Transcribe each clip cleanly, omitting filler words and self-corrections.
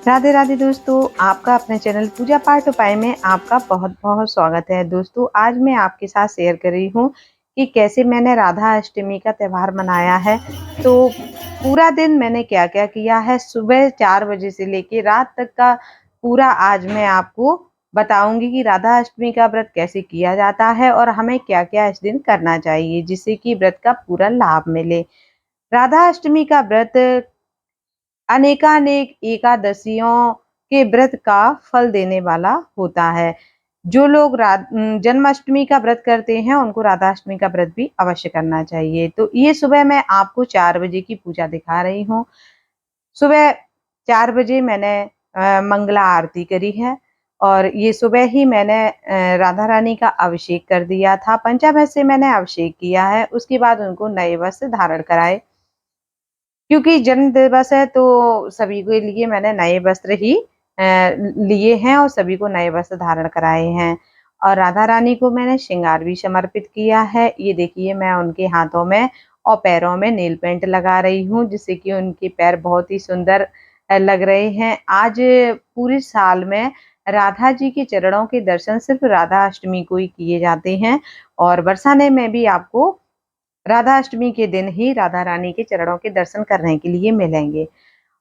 राधे राधे दोस्तों, आपका अपने चैनल पूजा पाठ उपाय में आपका बहुत बहुत स्वागत है। दोस्तों, आज मैं आपके साथ शेयर कर रही हूँ कि कैसे मैंने राधा अष्टमी का त्यौहार मनाया है। तो पूरा दिन मैंने क्या क्या किया है, सुबह 4 बजे से लेके रात तक का पूरा आज मैं आपको बताऊंगी कि राधा अष्टमी का व्रत कैसे किया जाता है और हमें क्या क्या इस दिन करना चाहिए जिससे कि व्रत का पूरा लाभ मिले। राधा अष्टमी का व्रत अनेकानेक एकादशियों के व्रत का फल देने वाला होता है। जो लोग जन्माष्टमी का व्रत करते हैं उनको राधाष्टमी का व्रत भी अवश्य करना चाहिए। तो ये सुबह मैं आपको 4 बजे की पूजा दिखा रही हूँ। सुबह 4 बजे मैंने मंगला आरती करी है और ये सुबह ही मैंने राधा रानी का अभिषेक कर दिया था। पंचामृत से मैंने अभिषेक किया है। उसके बाद उनको नए वस्त्र धारण कराए। क्योंकि जन्म दिवस है तो सभी के लिए मैंने नए वस्त्र ही लिए हैं और सभी को नए वस्त्र धारण कराए हैं। और राधा रानी को मैंने श्रृंगार भी समर्पित किया है। ये देखिए, मैं उनके हाथों में और पैरों में नेल पेंट लगा रही हूँ जिससे कि उनके पैर बहुत ही सुंदर लग रहे हैं। आज पूरे साल में राधा जी के चरणों के दर्शन सिर्फ राधा अष्टमी को ही किए जाते हैं और बरसाने में भी आपको राधा अष्टमी के दिन ही राधा रानी के चरणों के दर्शन करने के लिए मिलेंगे।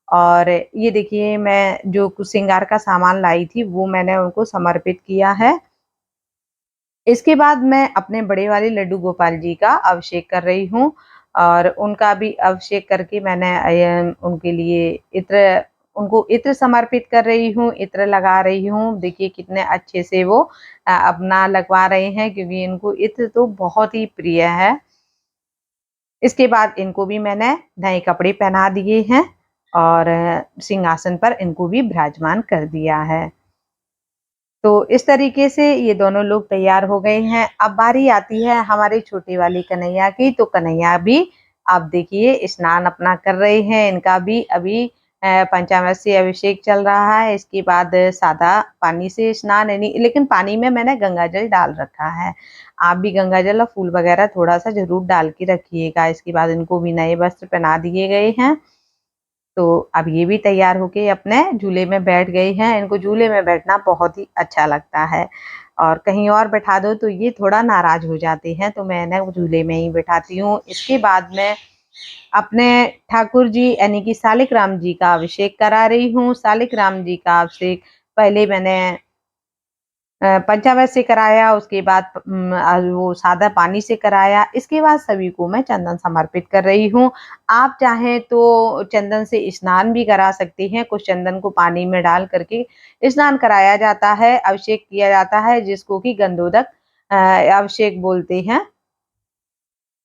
और ये देखिए, मैं जो कुछ श्रृंगार का सामान लाई थी वो मैंने उनको समर्पित किया है। इसके बाद मैं अपने बड़े वाले लड्डू गोपाल जी का अभिषेक कर रही हूँ और उनका भी अभिषेक करके मैंने उनके लिए उनको इत्र समर्पित कर रही हूँ, इत्र लगा रही हूँ। देखिए कितने अच्छे से वो अपना लगवा रहे हैं क्योंकि इनको इत्र तो बहुत ही प्रिय है। इसके बाद इनको भी मैंने नए कपड़े पहना दिए हैं और सिंहासन पर इनको भी विराजमान कर दिया है। तो इस तरीके से ये दोनों लोग तैयार हो गए हैं। अब बारी आती है हमारे छोटे वाले कन्हैया की। तो कन्हैया भी आप देखिए स्नान अपना कर रहे हैं। इनका भी अभी पंचामृत से अभिषेक चल रहा है। इसके बाद सादा पानी से स्नान, यानी लेकिन पानी में मैंने गंगा जल डाल रखा है। आप भी गंगा जल और फूल वगैरह थोड़ा सा जरूर डाल के रखिएगा। इसके बाद इनको भी नए वस्त्र पहना दिए गए हैं। तो अब ये भी तैयार होके अपने झूले में बैठ गई हैं। इनको झूले में बैठना बहुत ही अच्छा लगता है और कहीं और बैठा दो तो ये थोड़ा नाराज हो जाते हैं, तो मैं इन्हें झूले में ही बैठाती हूँ। इसके बाद मैं अपने ठाकुर जी यानी कि सालिक राम जी का अभिषेक करा रही हूँ। सालिक राम जी का अभिषेक पहले मैंने पंचामृत से कराया, उसके बाद वो सादा पानी से कराया। इसके बाद सभी को मैं चंदन समर्पित कर रही हूँ। आप चाहें तो चंदन से स्नान भी करा सकते हैं। कुछ चंदन को पानी में डाल करके स्नान कराया जाता है, अभिषेक किया जाता है, जिसको कि गंधोदक अभिषेक बोलते हैं।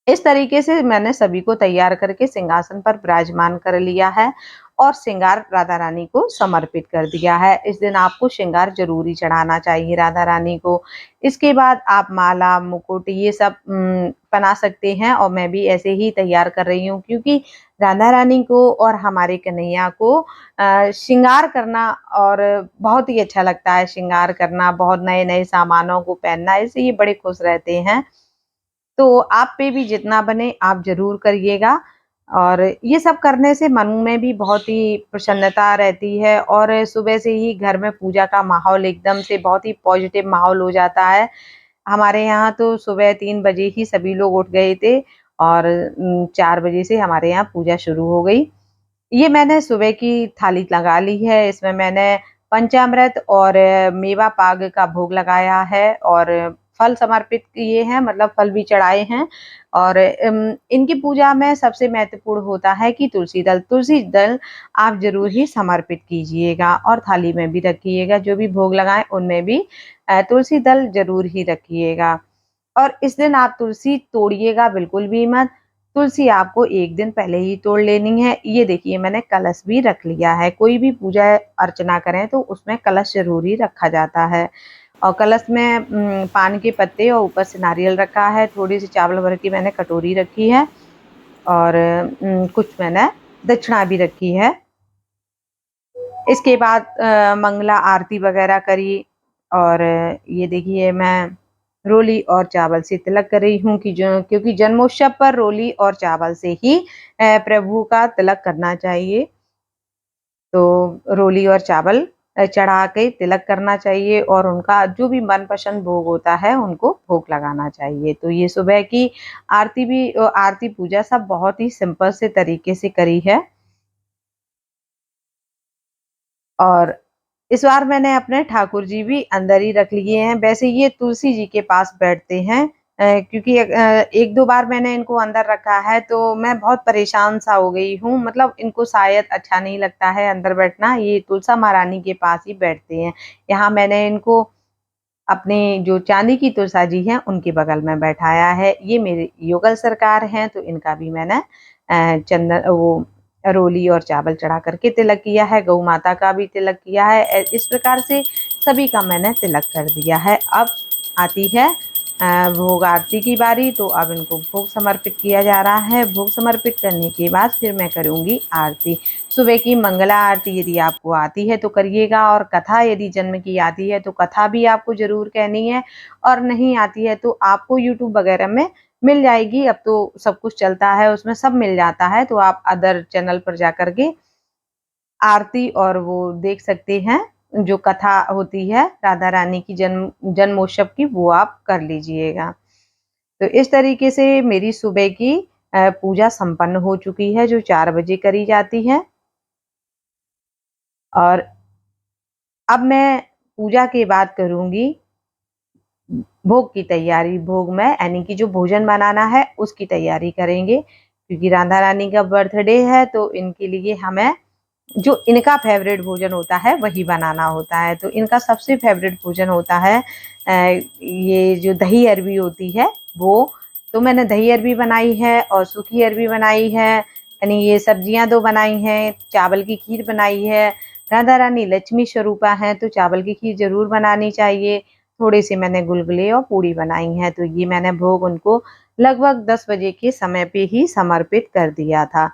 इस तरीके से मैंने सभी को तैयार करके सिंहासन पर विराजमान कर लिया है और श्रृंगार राधा रानी को समर्पित कर दिया है। इस दिन आपको श्रृंगार जरूर ही चढ़ाना चाहिए राधा रानी को। इसके बाद आप माला, मुकुट ये सब बना सकते हैं और मैं भी ऐसे ही तैयार कर रही हूँ क्योंकि राधा रानी को और हमारे कन्हैया को श्रृंगार करना और बहुत ही अच्छा लगता है। श्रृंगार करना, बहुत नए नए सामानों को पहनना, इससे ये बड़े खुश रहते हैं। तो आप पे भी जितना बने आप ज़रूर करिएगा और ये सब करने से मन में भी बहुत ही प्रसन्नता रहती है और सुबह से ही घर में पूजा का माहौल एकदम से बहुत ही पॉजिटिव माहौल हो जाता है। हमारे यहाँ तो सुबह 3 बजे ही सभी लोग उठ गए थे और 4 बजे से हमारे यहाँ पूजा शुरू हो गई। ये मैंने सुबह की थाली लगा ली है। इसमें मैंने पंचामृत और मेवा पाग का भोग लगाया है और फल समर्पित किए हैं, मतलब फल भी चढ़ाए हैं। और इनकी पूजा में सबसे महत्वपूर्ण होता है कि तुलसी दल आप जरूर ही समर्पित कीजिएगा और थाली में भी रखिएगा। जो भी भोग लगाएं उनमें भी तुलसी दल जरूर ही रखिएगा। और इस दिन आप तुलसी तोड़िएगा बिल्कुल भी मत। तुलसी आपको एक दिन पहले ही तोड़ लेनी है। ये देखिए, मैंने कलश भी रख लिया है। कोई भी पूजा अर्चना करें तो उसमें कलश जरूर ही रखा जाता है और कलश में पान के पत्ते और ऊपर से नारियल रखा है। थोड़ी सी चावल भर की मैंने कटोरी रखी है और कुछ मैंने दक्षिणा भी रखी है। इसके बाद मंगला आरती वगैरह करी और ये देखिए, मैं रोली और चावल से तिलक कर रही हूँ कि क्योंकि जन्मोत्सव पर रोली और चावल से ही प्रभु का तिलक करना चाहिए। तो रोली और चावल चढ़ा के तिलक करना चाहिए और उनका जो भी मनपसंद भोग होता है उनको भोग लगाना चाहिए। तो ये सुबह की आरती भी आरती पूजा सब बहुत ही सिंपल से तरीके से करी है। और इस बार मैंने अपने ठाकुर जी भी अंदर ही रख लिए हैं। वैसे ये तुलसी जी के पास बैठते हैं, क्योंकि 1-2 बार मैंने इनको अंदर रखा है तो मैं बहुत परेशान सा हो गई हूँ। मतलब इनको शायद अच्छा नहीं लगता है अंदर बैठना, ये तुलसा महारानी के पास ही बैठते हैं। यहाँ मैंने इनको अपने जो चांदी की तुलसा जी हैं उनके बगल में बैठाया है। ये मेरे युगल सरकार हैं तो इनका भी मैंने चंदन वो रोली और चावल चढ़ा करके तिलक किया है। गौ माता का भी तिलक किया है। इस प्रकार से सभी का मैंने तिलक कर दिया है। अब आती है भोग आरती की बारी, तो अब इनको भोग समर्पित किया जा रहा है। भोग समर्पित करने के बाद फिर मैं करूँगी आरती। सुबह की मंगला आरती यदि आपको आती है तो करिएगा, और कथा यदि जन्म की आती है तो कथा भी आपको ज़रूर कहनी है, और नहीं आती है तो आपको यूट्यूब वगैरह में मिल जाएगी। अब तो सब कुछ चलता है, उसमें सब मिल जाता है, तो आप अदर चैनल पर जाकर के आरती और वो देख सकते हैं। जो कथा होती है राधा रानी की जन्मोत्सव की, वो आप कर लीजिएगा। तो इस तरीके से मेरी सुबह की पूजा संपन्न हो चुकी है, जो 4 बजे करी जाती है। और अब मैं पूजा के बाद करूँगी भोग की तैयारी। भोग में यानी कि जो भोजन बनाना है उसकी तैयारी करेंगे, क्योंकि राधा रानी का बर्थडे है तो इनके लिए हमें जो इनका फ़ेवरेट भोजन होता है वही बनाना होता है। तो इनका सबसे फ़ेवरेट भोजन होता है ये जो दही अरबी होती है वो। तो मैंने दही अरबी बनाई है और सूखी अरबी बनाई है, यानी ये सब्जियां 2 बनाई हैं, चावल की खीर बनाई है। राधा रानी लक्ष्मी स्वरूपा हैं तो चावल की खीर ज़रूर बनानी चाहिए। थोड़े से मैंने गुलगुले और पूड़ी बनाई हैं। तो ये मैंने भोग उनको लगभग 10 बजे के समय पे ही समर्पित कर दिया था।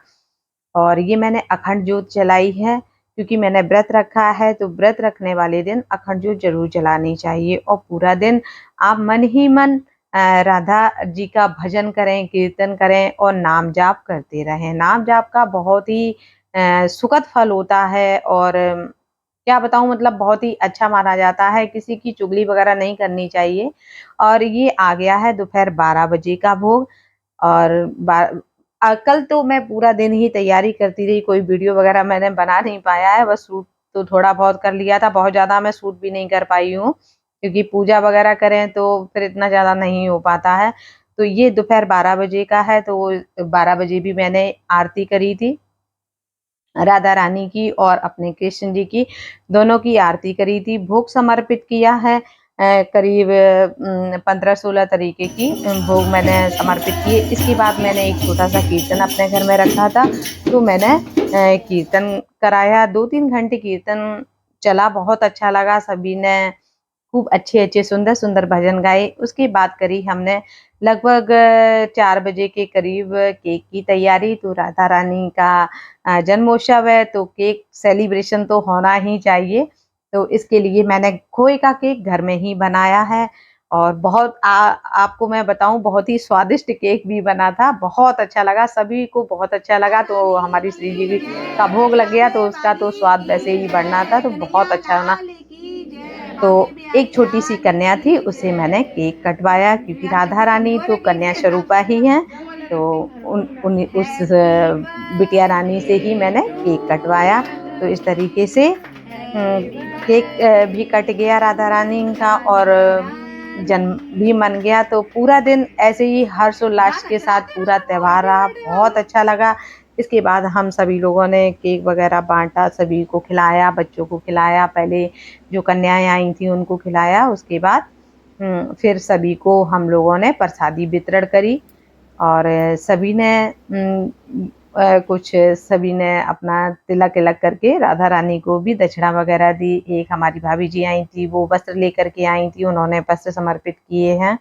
और ये मैंने अखंड जोत जलाई है, क्योंकि मैंने व्रत रखा है, तो व्रत रखने वाले दिन अखंड जोत ज़रूर जलानी चाहिए। और पूरा दिन आप मन ही मन राधा जी का भजन करें, कीर्तन करें और नाम जाप करते रहें। नाम जाप का बहुत ही सुखद फल होता है, और क्या बताऊँ, मतलब बहुत ही अच्छा माना जाता है। किसी की चुगली वगैरह नहीं करनी चाहिए। और ये आ गया है दोपहर 12 बजे का भोग। और कल तो मैं पूरा दिन ही तैयारी करती रही, कोई वीडियो वगैरह मैंने बना नहीं पाया है, बस शूट तो थोड़ा बहुत कर लिया था, बहुत ज़्यादा मैं शूट भी नहीं कर पाई हूँ, क्योंकि पूजा वगैरह करें तो फिर इतना ज़्यादा नहीं हो पाता है। तो ये दोपहर 12 बजे का है, तो वो 12 बजे भी मैंने आरती करी थी राधा रानी की और अपने कृष्ण जी की, दोनों की आरती करी थी। भोग समर्पित किया है करीब 15-16 तरीके की भोग मैंने समर्पित किए। इसके बाद मैंने एक छोटा-सा कीर्तन अपने घर में रखा था, तो मैंने कीर्तन कराया। 2-3 घंटे कीर्तन चला, बहुत अच्छा लगा। सभी ने खूब अच्छे-अच्छे, सुंदर-सुंदर भजन गाए। उसके बाद करी हमने लगभग 4 बजे के करीब केक की तैयारी। तो राधा रानी का जन्मोत्सव है तो केक सेलिब्रेशन तो होना ही चाहिए। तो इसके लिए मैंने खोए का केक घर में ही बनाया है, और बहुत आपको मैं बताऊँ, बहुत ही स्वादिष्ट केक भी बना था। बहुत अच्छा लगा, सभी को बहुत अच्छा लगा। तो हमारी श्री जी का भोग लग गया तो उसका तो स्वाद वैसे ही बढ़ना था, तो बहुत अच्छा बना। तो एक छोटी-सी कन्या थी, उससे मैंने केक कटवाया, क्योंकि राधा रानी तो कन्या स्वरूपा ही हैं, तो उन उन उस बिटिया रानी से ही मैंने केक कटवाया। तो इस तरीके से केक भी कट गया राधा रानी का, और जन्म भी मन गया। तो पूरा दिन ऐसे ही हर्षोल्लास के साथ पूरा त्योहार रहा, बहुत अच्छा लगा। इसके बाद हम सभी लोगों ने केक वगैरह बाँटा, सभी को खिलाया, बच्चों को खिलाया, पहले जो कन्याएँ आई थीं उनको खिलाया, उसके बाद फिर सभी को हम लोगों ने प्रसादी वितरण करी। और सभी ने कुछ सभी ने अपना तिलक-विलक करके राधा रानी को भी दक्षिणा वगैरह दी। एक हमारी भाभी जी आई थी, वो वस्त्र लेकर के आई थी, उन्होंने वस्त्र समर्पित किए हैं।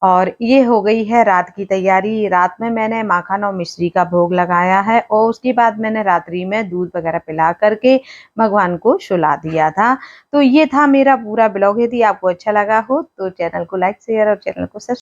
और ये हो गई है रात की तैयारी। रात में मैंने माखन और मिश्री का भोग लगाया है, और उसके बाद मैंने रात्रि में दूध वगैरह पिला करके भगवान को सुला दिया था। तो ये था मेरा पूरा ब्लॉग। यदि आपको अच्छा लगा हो तो चैनल को लाइक, शेयर और चैनल को सब्स